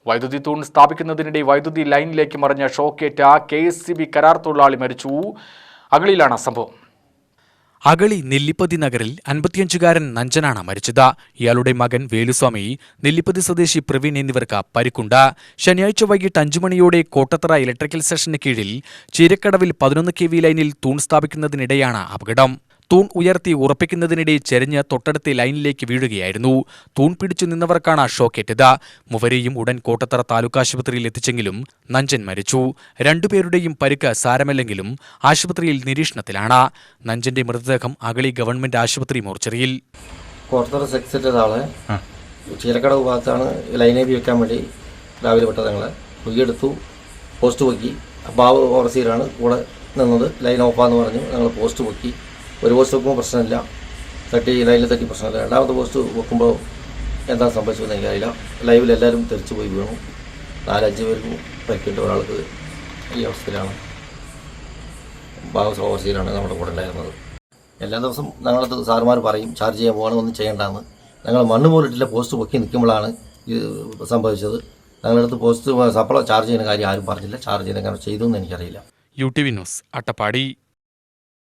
വൈദ്യുതി തൂൺ സ്ഥാപിക്കുന്നതിനിടെ വൈദ്യുതി ലൈനിലേക്ക് മറിഞ്ഞ ഷോക്കേറ്റ KSCB കരാർ തൊഴിലാളി മരിച്ചു. അഗളിയിലാണ് സംഭവം. അഗളി നെല്ലിപ്പതി നഗറിൽ 55-കാരൻ നഞ്ചനാണ് മരിച്ചത്. ഇയാളുടെ മകൻ വേലുസ്വാമി, നെല്ലിപ്പതി സ്വദേശി പ്രവീൺ എന്നിവർക്ക് പരിക്കുണ്ട്. ശനിയാഴ്ച വൈകിട്ട് 5 മണിയോടെ കോട്ടത്തറ ഇലക്ട്രിക്കൽ സ്റ്റേഷന് കീഴിൽ ചീരക്കടവിൽ 11 kV ലൈനിൽ തൂൺ സ്ഥാപിക്കുന്നതിനിടെയാണ് അപകടം. തൂൺ ഉയർത്തി ഉറപ്പിക്കുന്നതിനിടെ ചെരിഞ്ഞ് തൊട്ടടുത്ത ലൈനിലേക്ക് വീഴുകയായിരുന്നു. തൂൺ പിടിച്ചു നിന്നവർക്കാണ് ഷോക്കേറ്റത്. മൂവരെയും ഉടൻ കോട്ടത്തറ താലൂക്ക് ആശുപത്രിയിൽ എത്തിച്ചെങ്കിലും നഞ്ചൻ മരിച്ചു. 2 പേരുടെയും പരിക്ക് സാരമല്ലെങ്കിലും ആശുപത്രിയിൽ നിരീക്ഷണത്തിലാണ്. നഞ്ചന്റെ മൃതദേഹം അഗളി ഗവൺമെന്റ് ആശുപത്രി മോർച്ചറിയിൽ. കോട്ടത്തറ സെക്രട്ടറി ആളെ ചീരക്കടവ് ഭാഗത്താണ് ലൈനേബി വെക്കാൻ വേണ്ടി രാവിലെ വിട്ടത്. ഞങ്ങളെ കുയ്യെടുത്തു, പോസ്റ്റ് പൊക്കി. ബാബു ഓവർസീറാണ് കൂടെ നിന്നത്. ലൈൻ ഓഫാന്ന് പറഞ്ഞു. ഞങ്ങൾ പോസ്റ്റ് പൊക്കി. ഒരു പോസ്റ്റ് വെക്കുമ്പോൾ പ്രശ്നമില്ല, ലൈനിൽ തട്ടി പ്രശ്നമില്ല. രണ്ടാമത്തെ പോസ്റ്റ് വെക്കുമ്പോൾ എന്താ സംഭവിച്ചതെന്ന് എനിക്കറിയില്ല. ലൈവിൽ എല്ലാവരും തെറിച്ചു പോയി വീണു. 4-5 പേർക്കും പരിക്കേണ്ട. ഒരാൾക്ക് ഈ അവസ്ഥയിലാണ്. ബാബു ഓവർസീറാണ് നമ്മുടെ കൂടെ ഉണ്ടായിരുന്നത്. എല്ലാ ദിവസവും ഞങ്ങളത് സാറുമാർ പറയും ചാർജ് ചെയ്യാൻ പോകണം, ഒന്നും ചെയ്യേണ്ടെന്ന്. ഞങ്ങൾ മണ്ണ് പോലിട്ടില്ല, പോസ്റ്റ് പൊക്കി നിൽക്കുമ്പോഴാണ് ഇത് സംഭവിച്ചത്. ഞങ്ങളടുത്ത് പോസ്റ്റ് സപ്ലൈ ചാർജ് ചെയ്യുന്ന കാര്യം ആരും പറഞ്ഞില്ല. ചാർജ് ചെയ്യുന്ന കാര്യം ചെയ്തു എന്ന് എനിക്കറിയില്ല. UTV news, Attappadi.